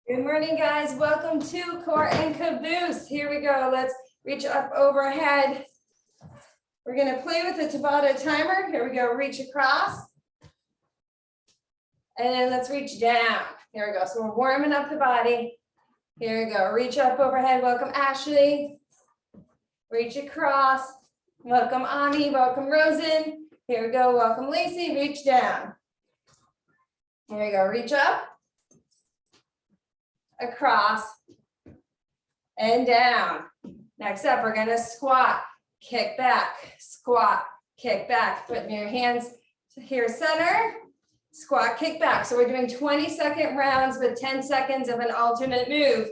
Good morning, guys. Welcome to Core and Caboose. Here we go. Let's reach up overhead. We're going to play with the Tabata timer. Here we go. Reach across. And then let's reach down. Here we go. So we're warming up the body. Here we go. Reach up overhead. Welcome, Ashley. Reach across. Welcome, Ani. Welcome, Rosen. Here we go. Welcome, Lacey. Reach down. Here we go. Reach up. Across and down. Next up, we're going to squat, kick back, squat, kick back. Put your hands here, center, squat, kick back. So we're doing 20-second rounds with 10 seconds of an alternate move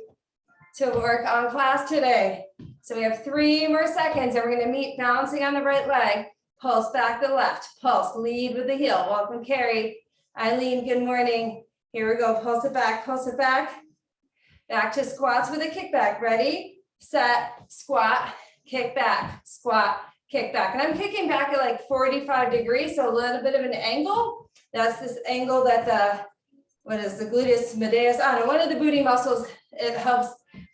to work on class today. So we have 3 more seconds and we're going to meet balancing on the right leg, pulse back the left, pulse, lead with the heel. Welcome, Carrie. Eileen, good morning. Here we go, pulse it back, pulse it back. Back to squats with a kickback. Ready, set, squat, kick back, squat, kick back. And I'm kicking back at like 45 degrees, so a little bit of an angle. That's this angle that the gluteus medius, I don't know, one of the booty muscles, it helps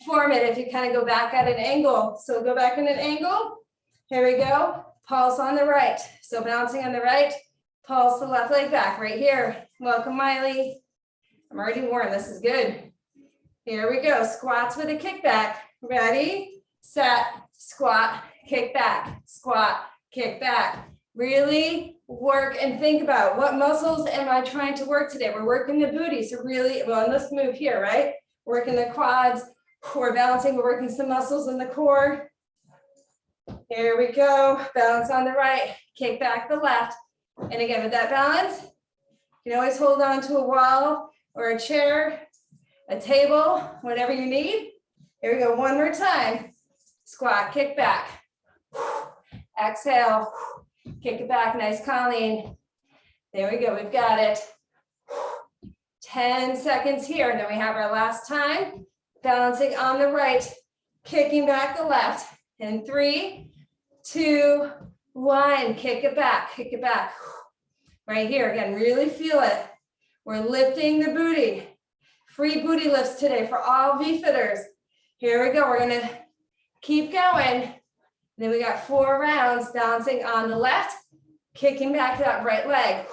form it if you kind of go back at an angle. So go back in an angle. Here we go. Pulse on the right. So bouncing on the right, pulse the left leg back right here. Welcome, Miley. I'm already warm. This is good. Here we go, squats with a kickback. Ready, set, squat, kick back, squat, kick back. Really work and think about what muscles am I trying to work today? We're working the booty, so really, well, in this move here, right? Working the quads, we're balancing, we're working some muscles in the core. Here we go, balance on the right, kick back the left. And again, with that balance, you can always hold on to a wall or a chair, a table, whatever you need. Here we go, one more time. Squat, kick back. Exhale, kick it back, nice Colleen. There we go, we've got it. 10 seconds here, and then we have our last time. Balancing on the right, kicking back the left. In 3, 2, 1, kick it back, kick it back. Right here, again, really feel it. We're lifting the booty. Free booty lifts today for all VFitters. Here we go. We're going to keep going. Then we got 4 rounds, balancing on the left, kicking back that right leg.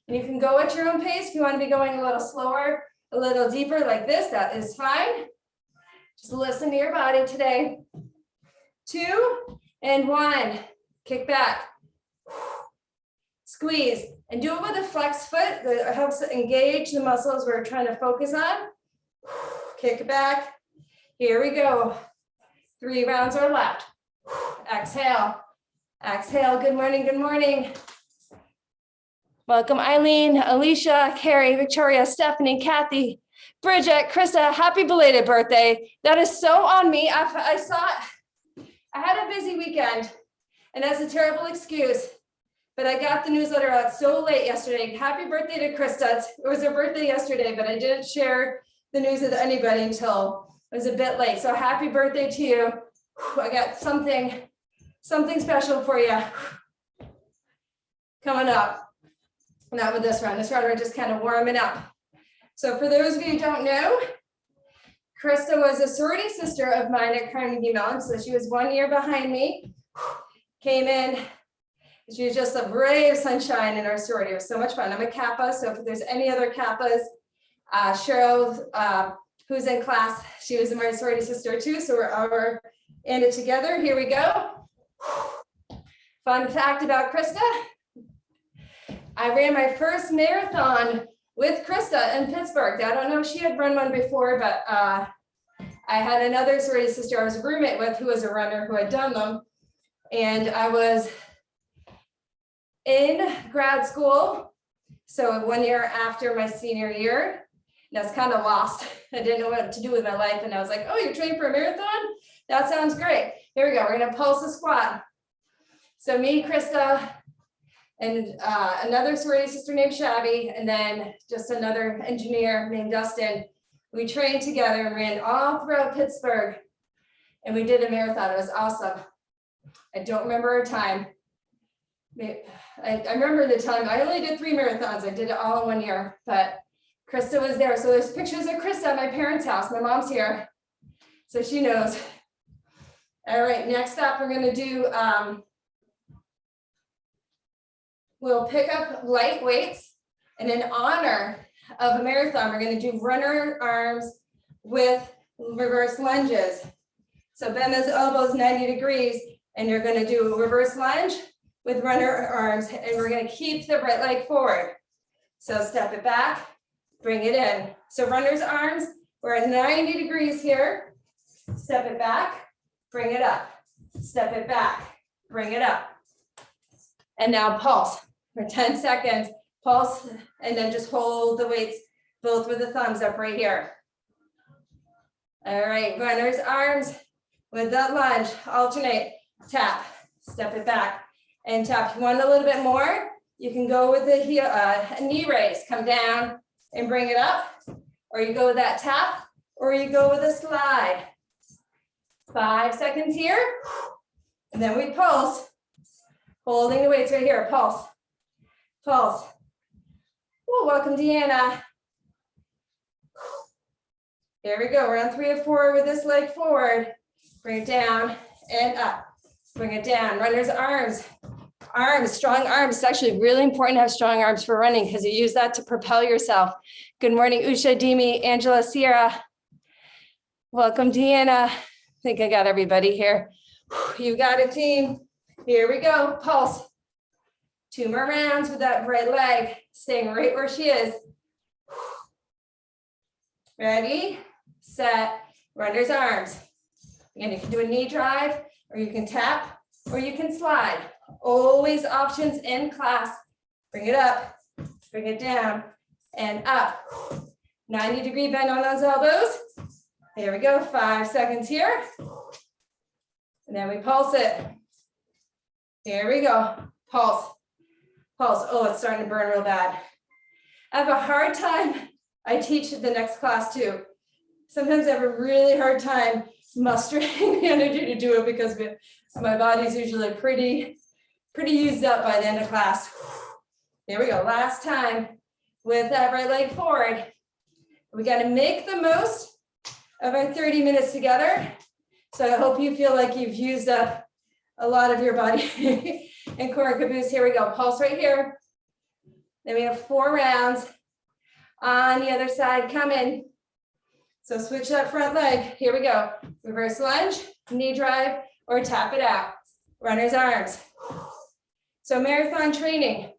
And you can go at your own pace. If you want to be going a little slower, a little deeper like this, that is fine. Just listen to your body today. 2 and 1. Kick back. Squeeze. And do it with a flex foot that helps engage the muscles we're trying to focus on. Kick it back. Here we go. 3 rounds are left. Exhale. Exhale. Good morning. Good morning. Welcome, Eileen, Alicia, Carrie, Victoria, Stephanie, Kathy, Bridget, Krista. Happy belated birthday. That is so on me. I saw it. I had a busy weekend, and that's a terrible excuse. But I got the newsletter out so late yesterday. Happy birthday to Krista. It was her birthday yesterday, but I didn't share the news with anybody until it was a bit late. So happy birthday to you. I got something special for you coming up. Not with this round. This round we're just kind of warming up. So for those of you who don't know, Krista was a sorority sister of mine at Carnegie Mellon. So she was 1 year behind me. Came in. She was just a ray of sunshine in our sorority. It was so much fun. I'm a Kappa, so if there's any other Kappas, Cheryl, who's in class, she was my sorority sister too, so we're in it together. Here we go. Fun fact about Krista. I ran my first marathon with Krista in Pittsburgh. I don't know if she had run one before, but I had another sorority sister I was a roommate with who was a runner who had done them. And I was in grad school, so 1 year after my senior year, and I was kind of lost. I didn't know what to do with my life, and I was like, oh, you're training for a marathon? That sounds great. Here we go, we're gonna pulse a squat. So me, Krista, and another sorority sister named Shabby, and then just another engineer named Dustin. We trained together and ran all throughout Pittsburgh, and we did a marathon. It was awesome. I don't remember our time. I remember the time. I only did 3 marathons. I did it all in 1 year, but Krista was there. So there's pictures of Krista at my parents' house. My mom's here, so she knows. All right, next up, we're gonna do, we'll pick up light weights, and in honor of a marathon, we're gonna do runner arms with reverse lunges. So bend those elbows 90 degrees, and you're gonna do a reverse lunge with runner arms, and we're gonna keep the right leg forward. So step it back, bring it in. So runner's arms, we're at 90 degrees here. Step it back, bring it up. Step it back, bring it up. And now pulse for 10 seconds. Pulse, and then just hold the weights, both with the thumbs up right here. All right, runner's arms with that lunge. Alternate, tap, step it back, and tap. If you want a little bit more, you can go with the heel, knee raise. Come down and bring it up, or you go with that tap, or you go with a slide. 5 seconds here, and then we pulse, holding the weights right here. Pulse, pulse. Well, welcome, Deanna. There we go. We're on 3 or 4 with this leg forward. Bring it down and up. Bring it down. Runner's arms. Arms, strong arms. It's actually really important to have strong arms for running because you use that to propel yourself. Good morning, Usha, Dimi, Angela, Sierra. Welcome, Deanna. I think I got everybody here. You got it, team. Here we go. Pulse. 2 more rounds with that right leg, staying right where she is. Ready, set, runner's arms. Again, you can do a knee drive, or you can tap, or you can slide. Always options in class. Bring it up, bring it down, and up. 90-degree bend on those elbows. There we go, 5 seconds here. And then we pulse it. Here we go, pulse, pulse. Oh, it's starting to burn real bad. I have a hard time, I teach the next class too. Sometimes I have a really hard time mustering the energy to do it because my body's usually pretty used up by the end of class. Here we go, last time with that right leg forward. We got to make the most of our 30 minutes together. So I hope you feel like you've used up a lot of your body in core and caboose. Here we go, pulse right here. Then we have 4 rounds. On the other side, come in. So switch that front leg. Here we go. Reverse lunge, knee drive, or tap it out. Runner's arms. So marathon training.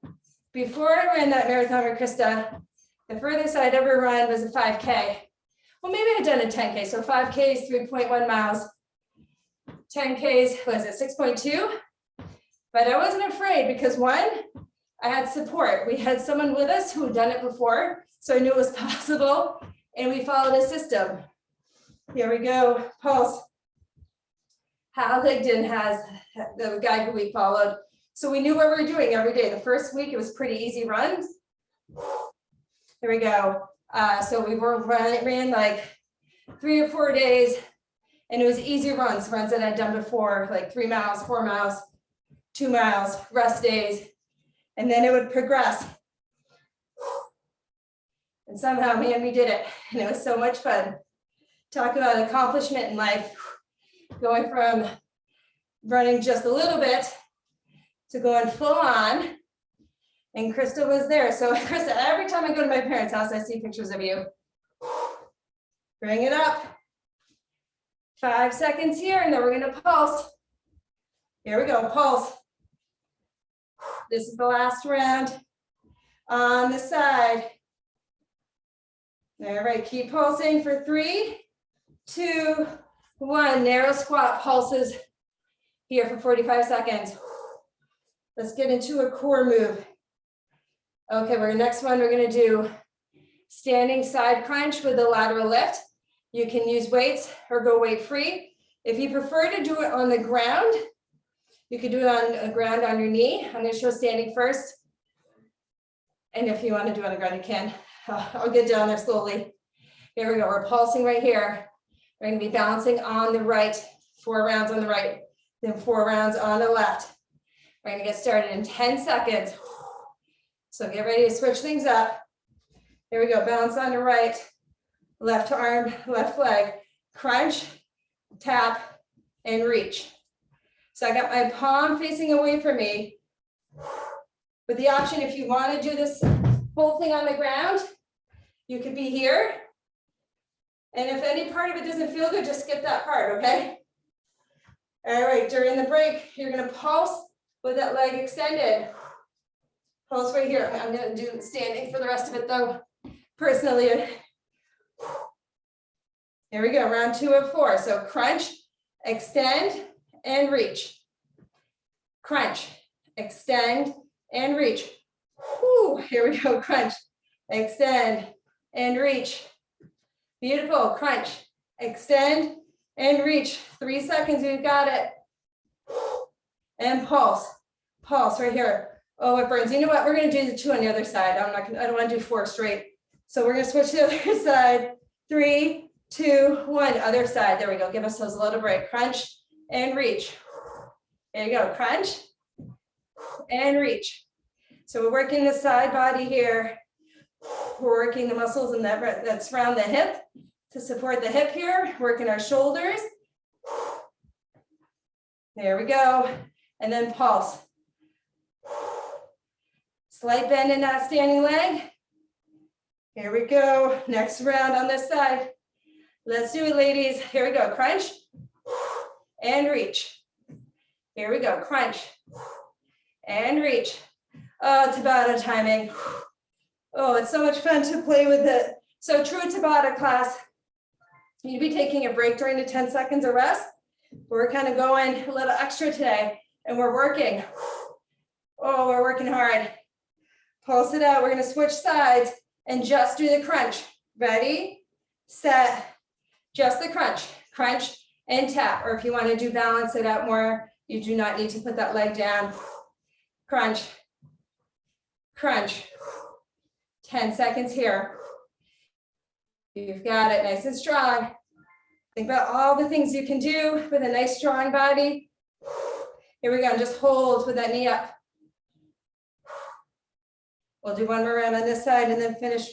Before I ran that marathon with Krista, the furthest I'd ever run was a 5K. Well, maybe I'd done a 10K. So 5K is 3.1 miles. 10Ks was it 6.2? But I wasn't afraid because 1, I had support. We had someone with us who had done it before, so I knew it was possible, and we followed a system. Here we go, pulse. Hal Higdon has the guy who we followed, so we knew what we were doing every day. The first week, it was pretty easy runs. Here we go. So we ran like 3 or 4 days, and it was easy runs that I'd done before, like 3 miles, 4 miles, 2 miles, rest days, and then it would progress. And somehow, man, we did it, and it was so much fun. Talk about accomplishment in life, going from running just a little bit to going full on. And Krista was there. So Krista, every time I go to my parents' house, I see pictures of you. Bring it up. 5 seconds here, and then we're gonna pulse. Here we go, pulse. This is the last round on the side. All right, keep pulsing for 3, 2, 1. Narrow squat pulses here for 45 seconds. Let's get into a core move. Okay, next one, we're gonna do standing side crunch with a lateral lift. You can use weights or go weight free. If you prefer to do it on the ground, you could do it on the ground on your knee. I'm gonna show standing first. And if you wanna do it on the ground, you can. I'll get down there slowly. Here we go, we're pulsing right here. We're gonna be balancing on the right, 4 rounds on the right, then 4 rounds on the left. We're gonna get started in 10 seconds. So get ready to switch things up. Here we go, balance on the right, left arm, left leg, crunch, tap, and reach. So I got my palm facing away from me. With the option, if you want to do this whole thing on the ground, you could be here. And if any part of it doesn't feel good, just skip that part, okay? All right, during the break, you're gonna pulse with that leg extended. Pulse right here. I'm gonna do standing for the rest of it though, personally. Here we go, round 2 of 4. So crunch, extend, and reach. Crunch, extend, and reach. Whew, here we go, crunch, extend, and reach. Beautiful, crunch, extend, and reach. 3 seconds, we've got it. And pulse, pulse right here. Oh, it burns. You know what? We're gonna do the 2 on the other side. I don't wanna do 4 straight. So we're gonna switch to the other side. 3, 2, 1, other side. There we go. Give ourselves a little break. Crunch and reach. There you go. Crunch and reach. So we're working the side body here. We're working the muscles in that surround the hip to support the hip here. Working our shoulders. There we go. And then pulse. Slight bend in that standing leg. Here we go. Next round on this side. Let's do it, ladies. Here we go. Crunch and reach. Here we go. Crunch and reach. Oh, Tabata timing. Oh, it's so much fun to play with it. So true Tabata class. You'd be taking a break during the 10 seconds of rest. We're kind of going a little extra today and we're working. Oh, we're working hard. Pulse it out. We're going to switch sides and just do the crunch. Ready, set, just the crunch. Crunch and tap. Or if you want to do balance it out more, you do not need to put that leg down. Crunch, crunch. 10 seconds here. You've got it, nice and strong. Think about all the things you can do with a nice strong body. Here we go, and just hold with that knee up. We'll do 1 more round on this side and then finish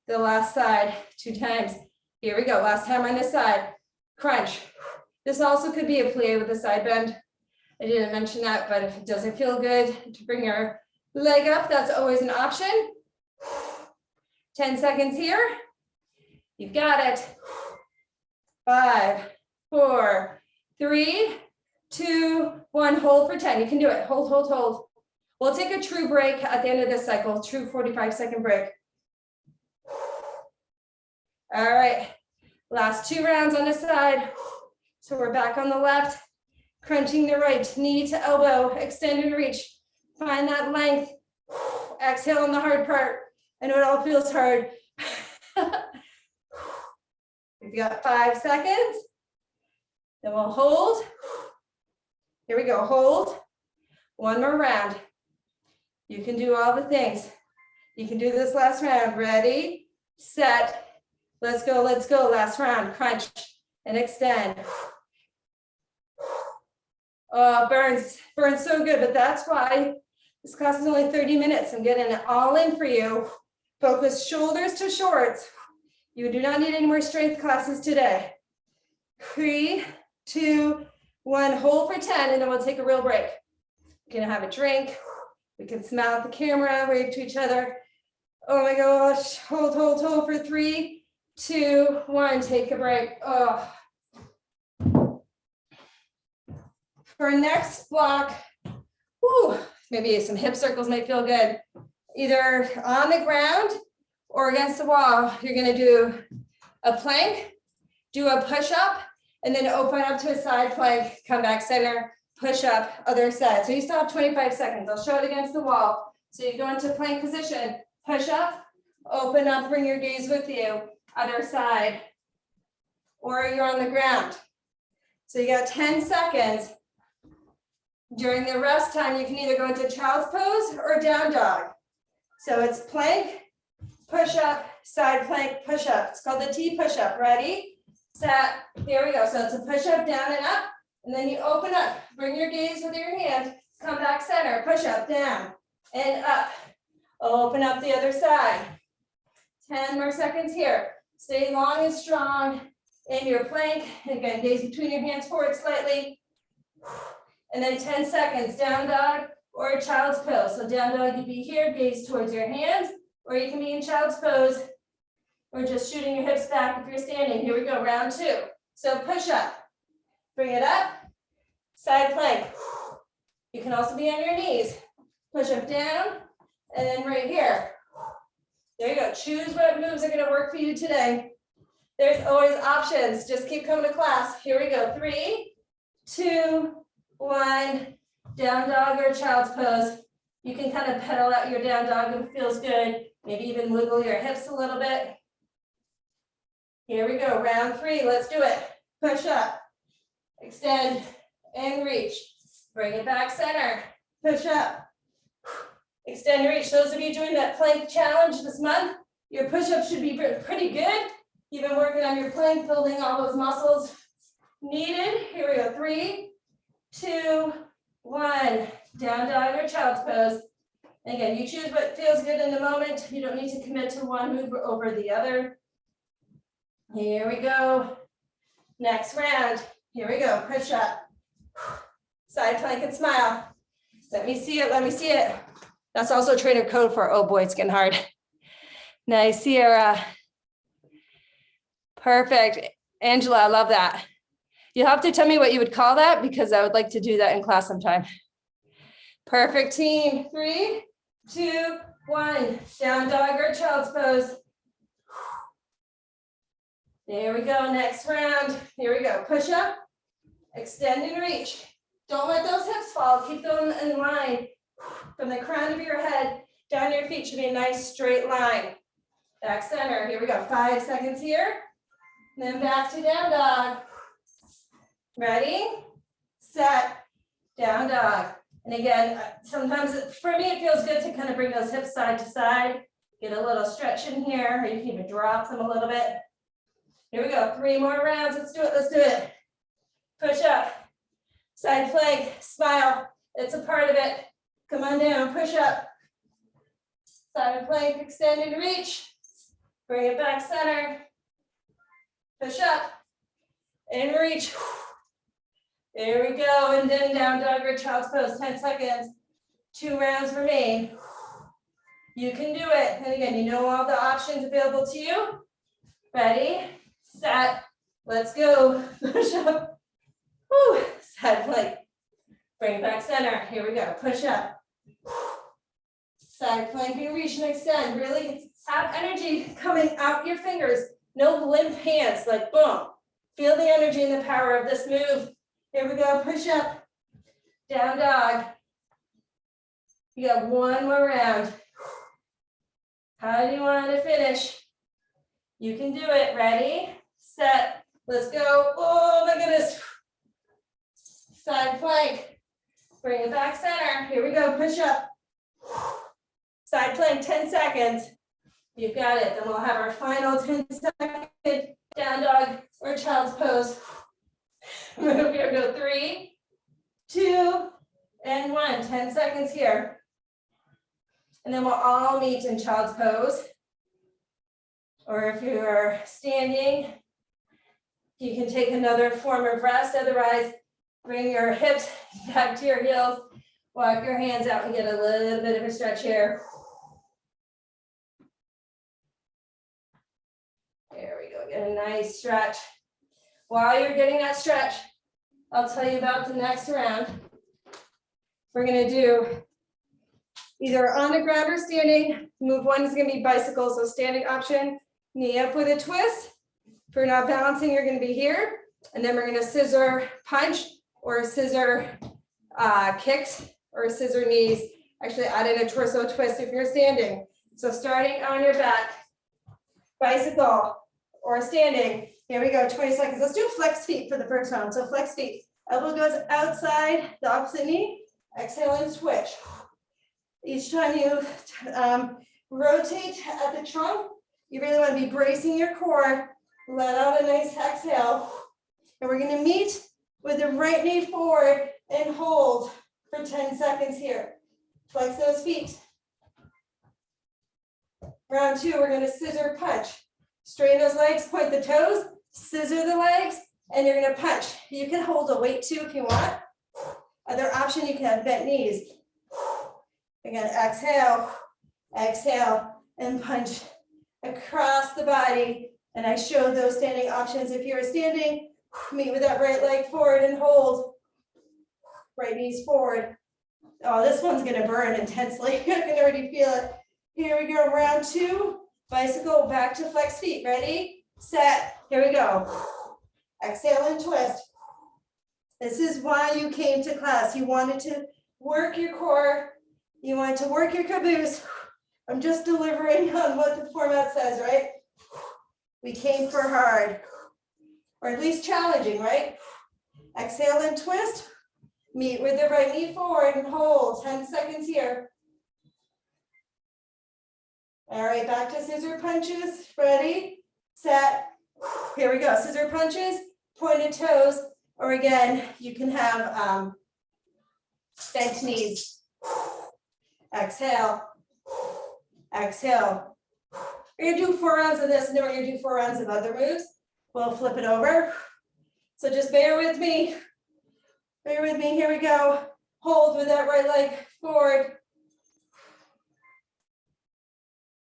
the last side 2 times. Here we go, last time on this side. Crunch. This also could be a plie with a side bend. I didn't mention that, but if it doesn't feel good to bring your leg up, that's always an option. 10 seconds here. You've got it. 5, 4, 3, 2, 1. Hold for 10. You can do it. Hold, hold, hold. We'll take a true break at the end of this cycle. True 45-second break. All right. Last 2 rounds on this side. So we're back on the left. Crunching the right knee to elbow. Extend and reach. Find that length. Exhale on the hard part. I know it all feels hard. We've got 5 seconds. Then we'll hold. Here we go, hold. 1 more round. You can do all the things. You can do this last round. Ready, set, let's go, last round. Crunch and extend. Oh, burns so good, but that's why this class is only 30 minutes. I'm getting it all in for you. Focus shoulders to shorts. You do not need any more strength classes today. 3, 2, 1, hold for 10, and then we'll take a real break. You can have a drink. We can smile at the camera, wave to each other. Oh my gosh, hold, hold, hold for 3, 2, 1, take a break. Oh. For our next block, whew, maybe some hip circles might feel good. Either on the ground or against the wall. You're gonna do a plank, do a push-up, and then open up to a side plank, come back center, push up, other side. So you still have 25 seconds. I'll show it against the wall. So you go into plank position, push up, open up, bring your gaze with you, other side, or you're on the ground. So you got 10 seconds. During the rest time, you can either go into child's pose or down dog. So it's plank, push up, side plank, push up. It's called the T push up. Ready, set, here we go. So it's a push up, down and up, and then you open up, bring your gaze with your hand, come back center, push up, down and up. Open up the other side. 10 more seconds here. Stay long and strong in your plank. Again, gaze between your hands forward slightly. And then 10 seconds, down dog or child's pose. So down dog, you'd be here, gaze towards your hands, or you can be in child's pose, or just shooting your hips back if you're standing. Here we go, round 2. So push up, bring it up, side plank. You can also be on your knees. Push up, down, and then right here. There you go, choose what moves are gonna work for you today. There's always options, just keep coming to class. Here we go, 3, 2, 1, down dog or child's pose. You can kind of pedal out your down dog if it feels good. Maybe even wiggle your hips a little bit. Here we go, round 3, let's do it. Push up, extend and reach. Bring it back center, push up, extend, reach. Those of you doing that plank challenge this month, your push-ups should be pretty good. You've been working on your plank, building all those muscles needed. Here we go, 3, 2, 1, down dog or child's pose. And again, you choose what feels good in the moment. You don't need to commit to one move over the other. Here we go. Next round. Here we go. Push up. Side plank and smile. Let me see it. Let me see it. That's also trainer code for, oh boy, it's getting hard. Nice, Sierra. Perfect. Angela, I love that. You'll have to tell me what you would call that because I would like to do that in class sometime. Perfect, team. 3, 2, 1. Down dog or child's pose. There we go. Next round. Here we go. Push up, extend and reach. Don't let those hips fall. Keep them in line. From the crown of your head down your feet should be a nice straight line. Back center. Here we go. 5 seconds here. And then back to down dog. Ready, set, down dog. And again, sometimes for me, it feels good to kind of bring those hips side to side, get a little stretch in here, or you can even drop them a little bit. Here we go, 3 more rounds. Let's do it, let's do it. Push up, side plank, smile. It's a part of it. Come on down, push up. Side plank, extend and reach. Bring it back center. Push up and reach. There we go, and then down dog or child's pose, 10 seconds. 2 rounds remain. You can do it. And again, you know all the options available to you. Ready, set, let's go. Push up. Woo. Side plank. Bring it back center. Here we go. Push up. Side plank and reach and extend. Really have energy coming out your fingers. No limp hands, like boom. Feel the energy and the power of this move. Here we go, push up, down dog. You got 1 more round. How do you want to finish? You can do it, ready, set, let's go. Oh my goodness. Side plank, bring it back center. Here we go, push up. Side plank, 10 seconds. You've got it. Then we'll have our final 10-second down dog or child's pose. Move here, go 3, 2, and 1. 10 seconds here. And then we'll all meet in child's pose. Or if you're standing, you can take another form of rest. Otherwise, bring your hips back to your heels. Walk your hands out and get a little bit of a stretch here. There we go, get a nice stretch. While you're getting that stretch, I'll tell you about the next round. We're gonna do either on the ground or standing. Move 1 is gonna be bicycle, so standing option, knee up with a twist. If you're not balancing, you're gonna be here. And then we're gonna scissor punch or scissor kicks or scissor knees. Actually add in a torso twist if you're standing. So starting on your back, bicycle or standing. Here we go, 20 seconds. Let's do flex feet for the first round. So flex feet, elbow goes outside the opposite knee, exhale and switch. Each time you rotate at the trunk, you really want to be bracing your core. Let out a nice exhale. And we're going to meet with the right knee forward and hold for 10 seconds here. Flex those feet. Round two, we're gonna scissor punch. Straighten those legs, point the toes, scissor the legs, and you're gonna punch. You can hold a weight too if you want. Other option, you can have bent knees. Again, exhale, exhale, and punch across the body. And I showed those standing options. If you are standing, meet with that right leg forward and hold. Right knees forward. Oh, this one's gonna burn intensely. I can already feel it. Here we go, round two. Bicycle back to flex feet. Ready, set, here we go. Exhale and twist. This is why you came to class. You wanted to work your core. You wanted to work your caboose. I'm just delivering on what the format says, right? We came for hard, or at least challenging, right? Exhale and twist. Meet with the right knee forward and hold. 10 seconds here. All right, back to scissor punches. Ready, set. Here we go. Scissor punches, pointed toes, or again, you can have bent knees. Exhale, exhale. We're gonna do 4 rounds of this, and then we're gonna do 4 rounds of other moves. We'll flip it over. So just bear with me. Bear with me, here we go. Hold with that right leg forward.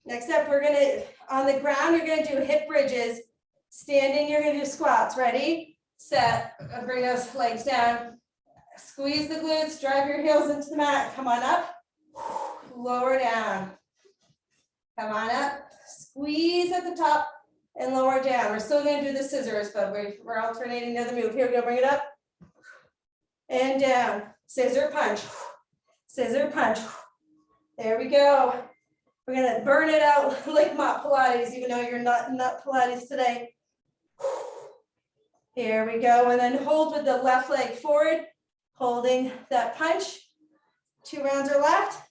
Next up, we're gonna, on the ground, you're gonna do hip bridges. Standing, you're gonna do squats. Ready, set, bring those legs down. Squeeze the glutes, drive your heels into the mat. Come on up, lower down. Come on up, squeeze at the top and lower down. We're still gonna do the scissors, but we're alternating the other move. Here we go, bring it up and down. Scissor punch, scissor punch. There we go. We're gonna burn it out like mat Pilates, even though you're not Pilates today. Here we go, and then hold with the left leg forward, holding that punch. 2 rounds are left.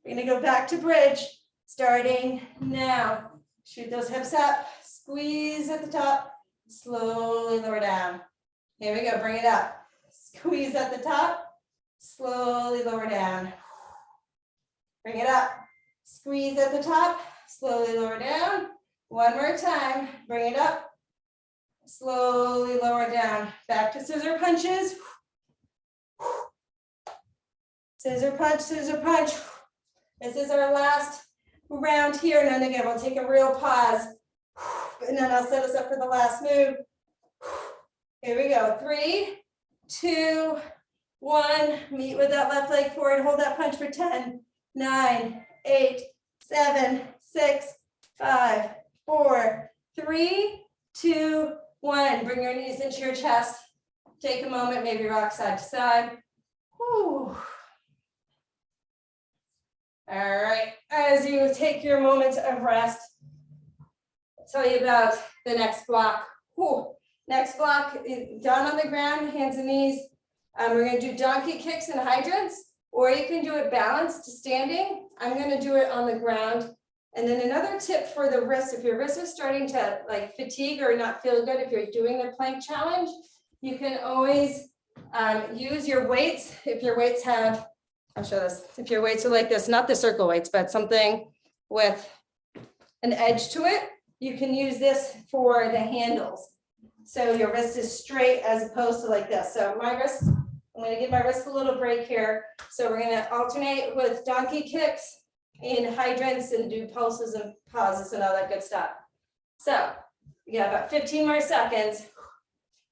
We're gonna go back to bridge, starting now. Shoot those hips up, squeeze at the top, slowly lower down. Here we go, bring it up. Squeeze at the top, slowly lower down. Bring it up. Squeeze at the top, slowly lower down. One more time, bring it up, slowly lower down. Back to scissor punches. Scissor punch, scissor punch. This is our last round here, and then again, we'll take a real pause, and then I'll set us up for the last move. Here we go, 3, 2, 1. Meet with that left leg forward, hold that punch for 10, 9, 8, 7, 6, 5, 4, 3, 2, 1. Bring your knees into your chest. Take a moment, maybe rock side to side. Whew. All right, as you take your moments of rest, I'll tell you about the next block. Whew. Next block is down on the ground, hands and knees. We're gonna do donkey kicks and hydrants, or you can do it balanced to standing. I'm gonna do it on the ground. And then another tip for the wrist, if your wrist is starting to like fatigue or not feel good, if you're doing the plank challenge, you can always use your weights. If your weights have, I'll show this, if your weights are like this, not the circle weights, but something with an edge to it, you can use this for the handles. So your wrist is straight as opposed to like this. So my wrist, I'm gonna give my wrist a little break here. So we're gonna alternate with donkey kicks and hydrants and do pulses and pauses and all that good stuff. So we got about 15 more seconds.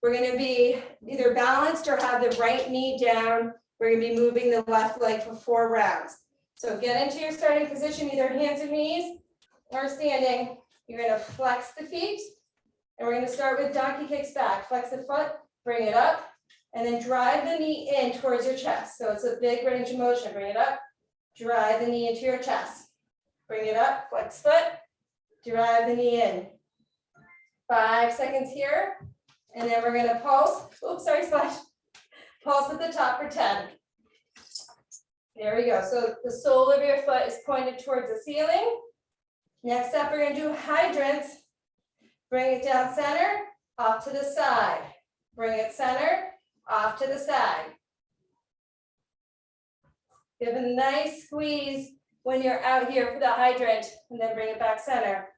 We're gonna be either balanced or have the right knee down. We're gonna be moving the left leg for 4 rounds. So get into your starting position, either hands and knees or standing. You're gonna flex the feet, and we're gonna start with donkey kicks back. Flex the foot, bring it up, and then drive the knee in towards your chest. So it's a big range of motion. Bring it up, drive the knee into your chest. Bring it up, flex foot, drive the knee in. 5 seconds here, and then we're gonna pulse. Oops, sorry, splash. Pulse at the top for 10. There we go. So the sole of your foot is pointed towards the ceiling. Next up, we're gonna do hydrants. Bring it down center, off to the side. Bring it center, off to the side. Give a nice squeeze when you're out here for the hydrant, and then bring it back center.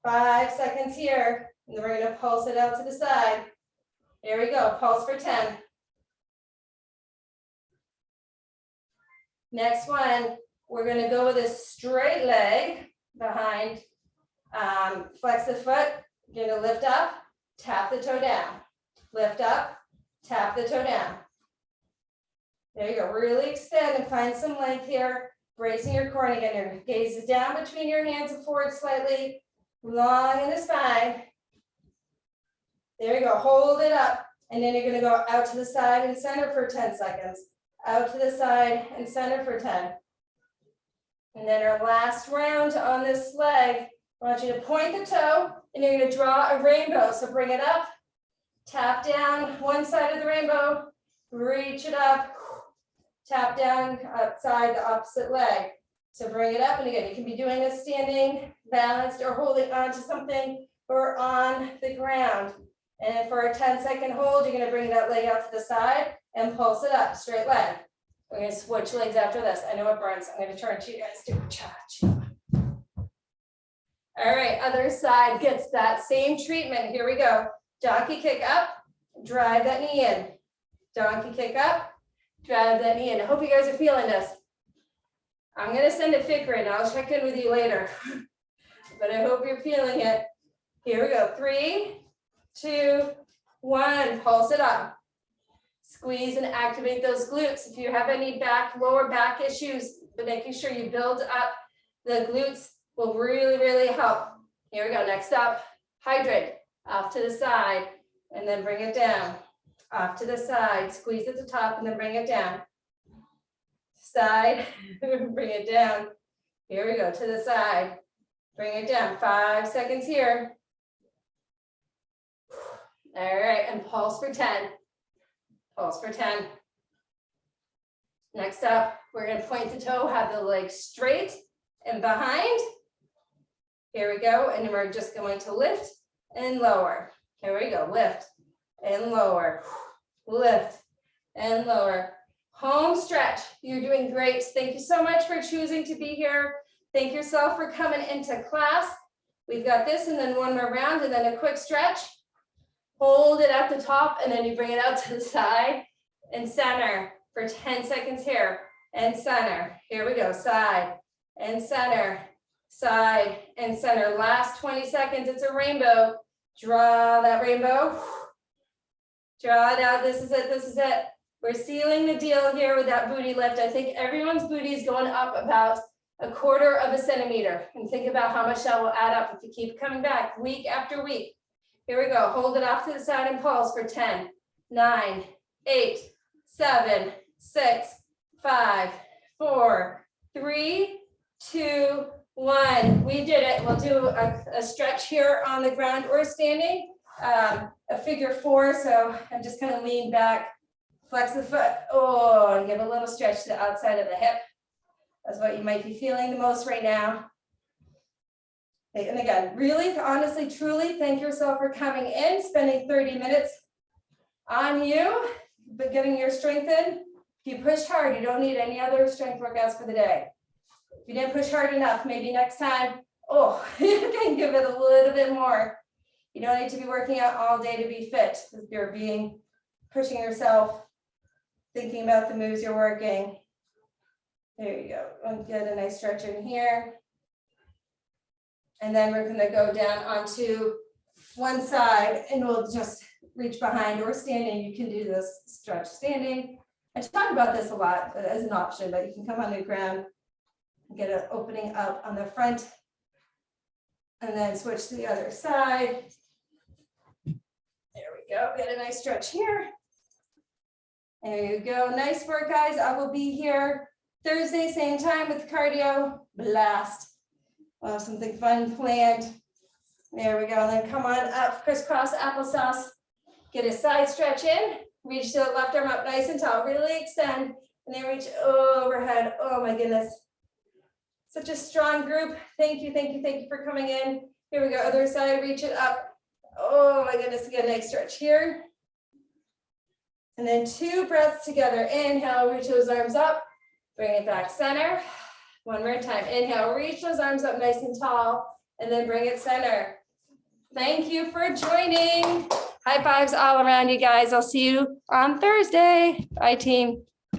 5 seconds here, and then we're gonna pulse it out to the side. Here we go, pulse for 10. Next one, we're gonna go with a straight leg behind, flex the foot, you're gonna lift up, tap the toe down. Lift up, tap the toe down. There you go, really extend and find some length here, bracing your core, and again, your gaze is down between your hands and forward slightly, long in the spine. There you go, hold it up, and then you're gonna go out to the side and center for 10 seconds. Out to the side and center for 10. And then our last round on this leg, I want you to point the toe, and you're gonna draw a rainbow. So bring it up, tap down one side of the rainbow, reach it up, tap down outside the opposite leg. So bring it up, and again, you can be doing this standing, balanced, or holding on to something, or on the ground. And for a 10-second hold, you're gonna bring that leg out to the side and pulse it up, straight leg. We're gonna switch legs after this. I know it burns. I'm gonna turn to you guys to cha-cha. All right, other side gets that same treatment. Here we go. Donkey kick up, drive that knee in. Donkey kick up, drive that knee in. I hope you guys are feeling this. I'm gonna send a fit grid. I'll check in with you later, but I hope you're feeling it. Here we go. 3, 2, 1. Pulse it up. Squeeze and activate those glutes. If you have any lower back issues, but making sure you build up the glutes will really, really help. Here we go. Next up, hydrant. Off to the side, and then bring it down. Off to the side. Squeeze at the top, and then bring it down. Side, bring it down. Here we go. To the side. Bring it down. 5 seconds here. All right, and pulse for 10. Pulse for 10. Next up, we're going to point the toe, have the leg straight and behind. Here we go, and we're just going to lift and lower. Here we go, lift and lower, lift and lower. Home stretch, you're doing great. Thank you so much for choosing to be here. Thank yourself for coming into class. We've got this, and then one more round, and then a quick stretch. Hold it at the top, and then you bring it out to the side and center for 10 seconds here, and center. Here we go, side and center, side and center. Last 20 seconds, it's a rainbow. Draw that rainbow. Draw it out, this is it, this is it. We're sealing the deal here with that booty lift. I think everyone's booty is going up about 1/4 centimeter. And think about how much that will add up if you keep coming back week after week. Here we go, hold it off to the side and pulse for 10, 9, 8, 7, 6, 5, 4, 3, 2, 1. We did it. We'll do a stretch here on the ground or standing, a figure 4. So I'm just gonna lean back, flex the foot, and give a little stretch to the outside of the hip. That's what you might be feeling the most right now. And again, really, honestly, truly, thank yourself for coming in, spending 30 minutes on you, but getting your strength in. If you pushed hard, you don't need any other strength workouts for the day. If you didn't push hard enough, maybe next time, you can give it a little bit more. You don't need to be working out all day to be fit. You're pushing yourself, thinking about the moves you're working. There you go. And get a nice stretch in here. And then we're gonna go down onto one side, and we'll just reach behind or standing. You can do this stretch standing. I talk about this a lot as an option, but you can come on the ground, get an opening up on the front, and then switch to the other side. There we go, get a nice stretch here. There you go, nice work, guys. I will be here Thursday, same time with cardio blast. We'll have something fun planned. There we go, and then come on up, crisscross applesauce. Get a side stretch in, reach the left arm up nice and tall, really extend, and then reach overhead. Oh my goodness. Such a strong group. Thank you, thank you, thank you for coming in. Here we go, other side, reach it up. Oh my goodness, get a nice stretch here. And then 2 breaths together. Inhale, reach those arms up. Bring it back center. One more time. Inhale, reach those arms up nice and tall, and then bring it center. Thank you for joining. High fives all around you guys. I'll see you on Thursday. Bye, team.